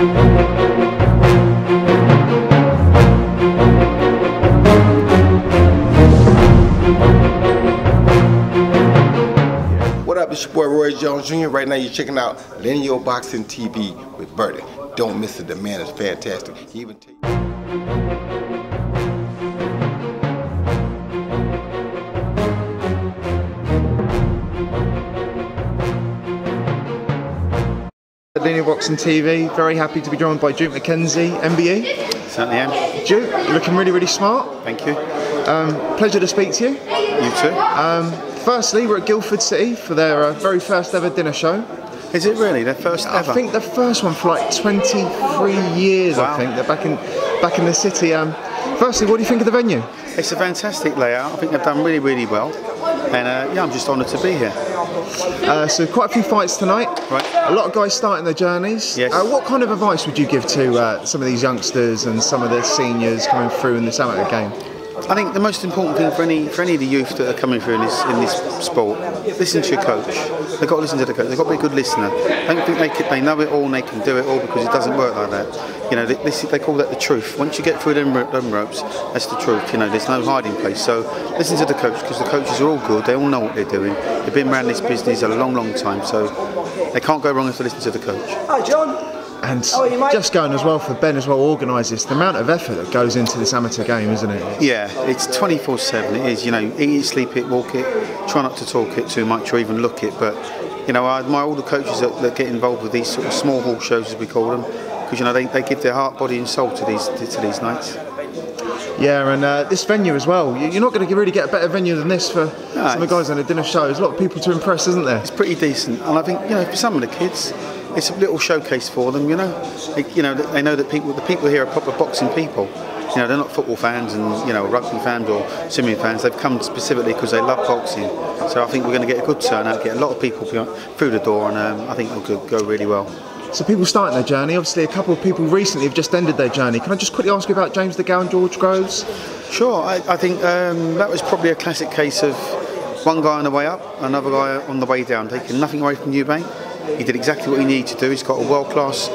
What up, it's your boy Roy Jones Jr. Right now you're checking out Lineal Boxing TV with Bertie. Don't miss it, the man is fantastic. He even takes Lineal Boxing TV, very happy to be joined by Duke McKenzie, MBE. Certainly am. Duke, you're looking really, really smart. Thank you. Pleasure to speak to you. You too. Firstly, we're at Guildford City for their very first ever dinner show. Is it really their first ever? I think the first one for like 23 years. Wow. I think they're back in the city. Firstly, what do you think of the venue? It's a fantastic layout. I think they've done really, really well. And yeah, I'm just honoured to be here. So quite a few fights tonight. Right. A lot of guys starting their journeys. Yes. What kind of advice would you give to some of these youngsters and some of the seniors coming through in this amateur game? I think the most important thing for any of the youth that are coming through in this sport, listen to your coach. They've got to listen to the coach. They've got to be a good listener. I don't think they know it all and they can do it all, because it doesn't work like that. You know, they call that the truth. Once you get through them ropes, that's the truth. You know, there's no hiding place. So listen to the coach, because the coaches are all good. They all know what they're doing. They've been around this business a long, long time. So they can't go wrong if they listen to the coach. Hi, John. And just going as well for Ben as well, organise this, the amount of effort that goes into this amateur game, isn't it? Yeah, it's 24/7. It is. You know, eat it, sleep it, walk it. Try not to talk it too much or even look it. But you know, I admire all the coaches that get involved with these sort of small hall shows, as we call them, because you know they give their heart, body, and soul to these nights. Yeah, and this venue as well. You're not going to really get a better venue than this for some of the guys on a dinner show. There's a lot of people to impress, isn't there? It's pretty decent, and I think, you know, for some of the kids, it's a little showcase for them. You know, they know that the people here are proper boxing people. You know, they're not football fans and, you know, rugby fans or swimming fans. They've come specifically because they love boxing. So I think we're going to get a good turnout, get a lot of people through the door, and I think it'll go really well. So people starting their journey, obviously a couple of people recently have just ended their journey. Can I just quickly ask you about James DeGale and George Groves? Sure, I think that was probably a classic case of one guy on the way up, another guy on the way down, taking nothing away from Eubank. He did exactly what he needed to do. He's got a world-class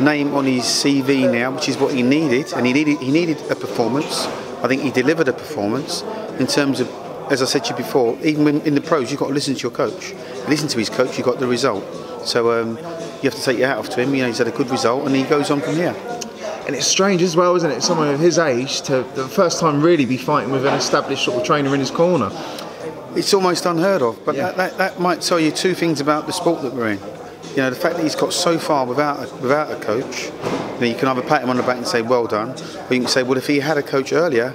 name on his CV now, which is what he needed, and he needed a performance. I think he delivered a performance in terms of, as I said to you before, even when in the pros, you've got to listen to your coach. Listen to his coach, you got the result. So you have to take your hat off to him. You know, he's had a good result, and he goes on from here. And it's strange as well, isn't it? Someone of his age to the first time really be fighting with an established sort of trainer in his corner. It's almost unheard of, but yeah. that might tell you two things about the sport that we're in. You know, the fact that he's got so far without a coach. You know, you can either pat him on the back and say well done, or you can say, well, if he had a coach earlier,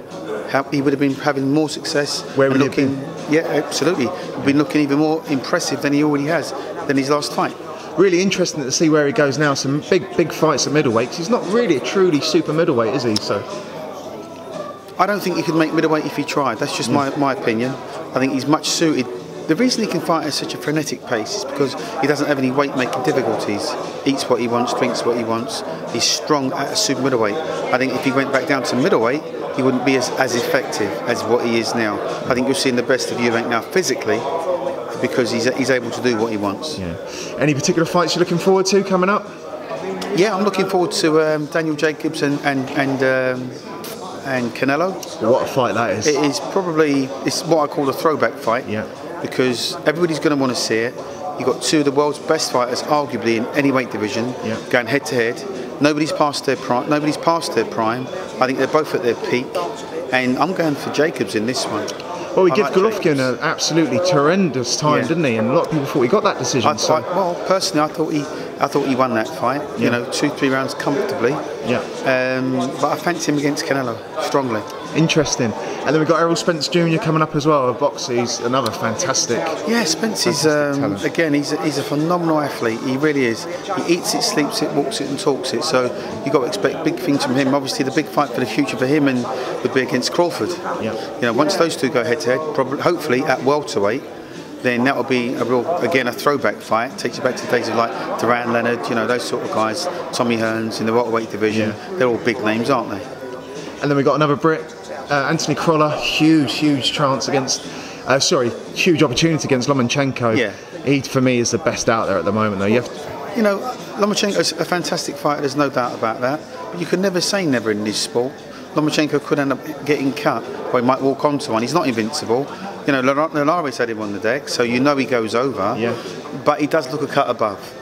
he would have been having more success. Where would he have been? Yeah, absolutely. He'd been looking even more impressive than he already has than his last fight. Really interesting to see where he goes now. Some big fights at middleweight. He's not really a truly super middleweight, is he? So I don't think he could make middleweight if he tried. That's just my opinion. I think he's much suited. The reason he can fight at such a frenetic pace is because he doesn't have any weight-making difficulties. Eats what he wants, drinks what he wants. He's strong at a super middleweight. I think if he went back down to middleweight, he wouldn't be as effective as what he is now. I think you're seeing the best of Eubank now physically, because he's able to do what he wants. Yeah. Any particular fights you're looking forward to coming up? Yeah, I'm looking forward to Daniel Jacobs and Canelo. What a fight that is! It is probably, it's what I call a throwback fight. Yeah. Because everybody's going to want to see it. You've got two of the world's best fighters, arguably in any weight division, going head to head. Nobody's passed their prime. I think they're both at their peak, and I'm going for Jacobs in this one. Well, he gave Golovkin an absolutely horrendous time, didn't he? And a lot of people thought he got that decision. Well, personally, I thought he won that fight. Yeah. You know, 2-3 rounds comfortably. Yeah. But I fancy him against Canelo strongly. Interesting. And then we've got Errol Spence Jr. coming up as well, a boxer. He's another fantastic. Yeah, Spence is again. He's a phenomenal athlete. He really is. He eats it, sleeps it, walks it, and talks it. So you've got to expect big things from him. Obviously, the big fight for the future for him and would be against Crawford. Yeah. You know, once those two go head to head, probably, hopefully at welterweight, then that will be a real, again, a throwback fight. Takes you back to the days of like Duran Leonard, you know, those sort of guys. Tommy Hearns in the welterweight division. Yeah. They're all big names, aren't they? And then we've got another Brit, Anthony Crolla. Huge chance against. Huge opportunity against Lomachenko. Yeah. He, for me, is the best out there at the moment, though. You know, Lomachenko's a fantastic fighter, there's no doubt about that. But you can never say never in this sport. Lomachenko could end up getting cut, or he might walk onto one. He's not invincible. You know, Linares had him on the deck, so you know he goes over. Yeah. But he does look a cut above.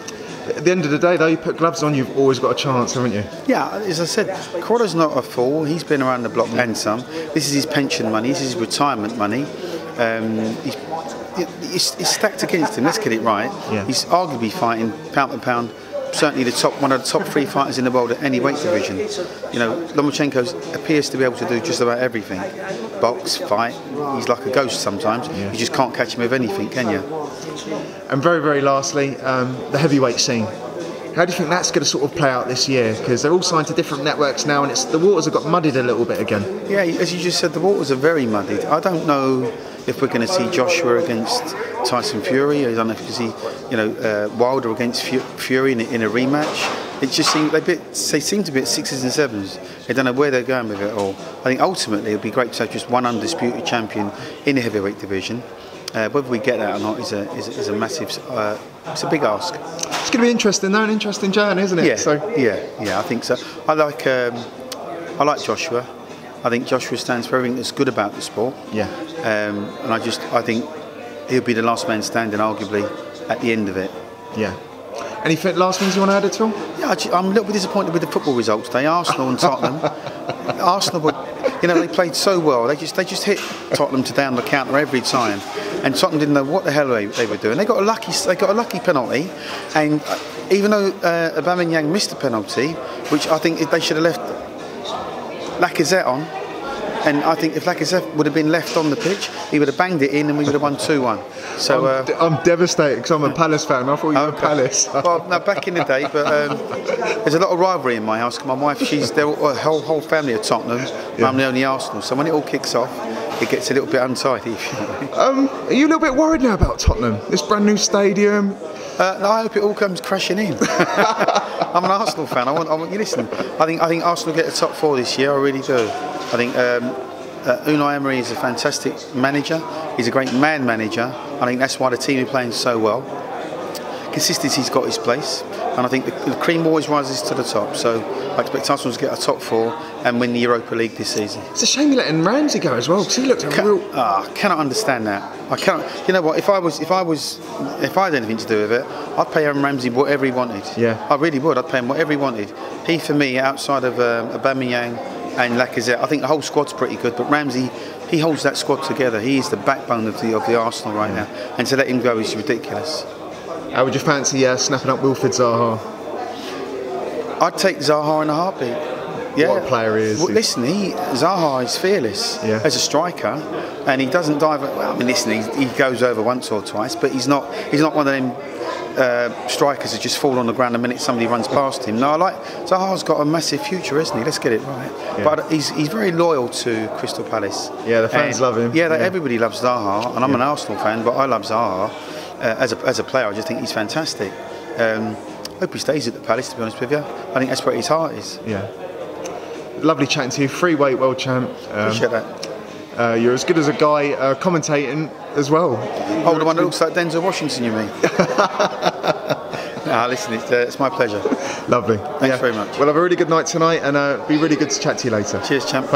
At the end of the day, though, you put gloves on, you've always got a chance, haven't you? Yeah, as I said, Cordo's not a fool. He's been around the block and some. This is his pension money. This is his retirement money. It's stacked against him. Let's get it right. Yeah. He's arguably fighting pound for pound, certainly one of the top 3 fighters in the world at any weight division. You know, Lomachenko appears to be able to do just about everything. Box, fight. He's like a ghost sometimes. Yeah. You just can't catch him with anything, can you? And very, very lastly, the heavyweight scene. How do you think that's going to sort of play out this year? Because they're all signed to different networks now, and the waters have got muddied a little bit again. Yeah, as you just said, the waters are very muddied. I don't know if we're going to see Joshua against Tyson Fury. I don't know if we see, Wilder against Fury in a rematch. It just seems they seem to be at 6s and 7s. They don't know where they're going with it all. I think ultimately it would be great to have just one undisputed champion in the heavyweight division. Whether we get that or not is a massive. It's a big ask. It's going to be interesting, though, an interesting journey, isn't it? Yeah, yeah, I think so. I like Joshua. I think Joshua stands for everything that's good about the sport. Yeah. And I think he'll be the last man standing, arguably, at the end of it. Yeah. Anything last things you want to add at all? Yeah, I'm a little bit disappointed with the football results today. Arsenal and Tottenham. Arsenal were, they played so well. They just hit Tottenham to down the counter every time, and Tottenham didn't know what the hell they were doing. They got a lucky penalty, and even though Aubameyang missed the penalty, which I think they should have left Lacazette on. And I think if Lacazette would have been left on the pitch, he would have banged it in and we would have won 2-1. So I'm devastated because I'm a Palace fan. I thought you were Palace. Well, no, back in the day, but there's a lot of rivalry in my house. My wife, her whole family are Tottenham. Yeah. I'm the only Arsenal. So when it all kicks off, it gets a little bit untidy. Are you a little bit worried now about Tottenham? This brand new stadium? No, I hope it all comes crashing in. I'm an Arsenal fan. I want you listen. I think Arsenal get the top 4 this year. I really do. I think Unai Emery is a fantastic manager. He's a great man manager. I think that's why the team are playing so well. Consistency's got its place, and I think the cream always rises to the top. So I expect Arsenal to get a top 4 and win the Europa League this season. It's a shame you're letting Ramsey go as well, because he looked real. I cannot understand that. I cannot. You know what? If I had anything to do with it, I'd pay Aaron Ramsey whatever he wanted. Yeah, I really would. I'd pay him whatever he wanted. He, for me, outside of Aubameyang and Lacazette, I think the whole squad's pretty good. But Ramsey, he holds that squad together. He is the backbone of the Arsenal right now, and to let him go is ridiculous. How would you fancy snapping up Wilfried Zaha? I'd take Zaha in a heartbeat. Yeah. What a player he is. Well, listen, Zaha is fearless as a striker, and he doesn't dive. Well, I mean, listen, he goes over once or twice, but he's not one of them strikers that just fall on the ground the minute somebody runs past him. No, Zaha's got a massive future, isn't he? Let's get it right. Yeah. But he's very loyal to Crystal Palace. Yeah, the fans love him. Yeah, everybody loves Zaha, and I'm an Arsenal fan, but I love Zaha. As a player, I just think he's fantastic. I hope he stays at the Palace, to be honest with you. I think that's where his heart is. Yeah. Lovely chatting to you. Free weight world champ. Appreciate that. You're as good as a guy commentating as well. Oh, the one that looks like Denzel Washington, you mean? Listen, it's my pleasure. Lovely. Thanks very much. Well, have a really good night tonight, and be really good to chat to you later. Cheers, champ.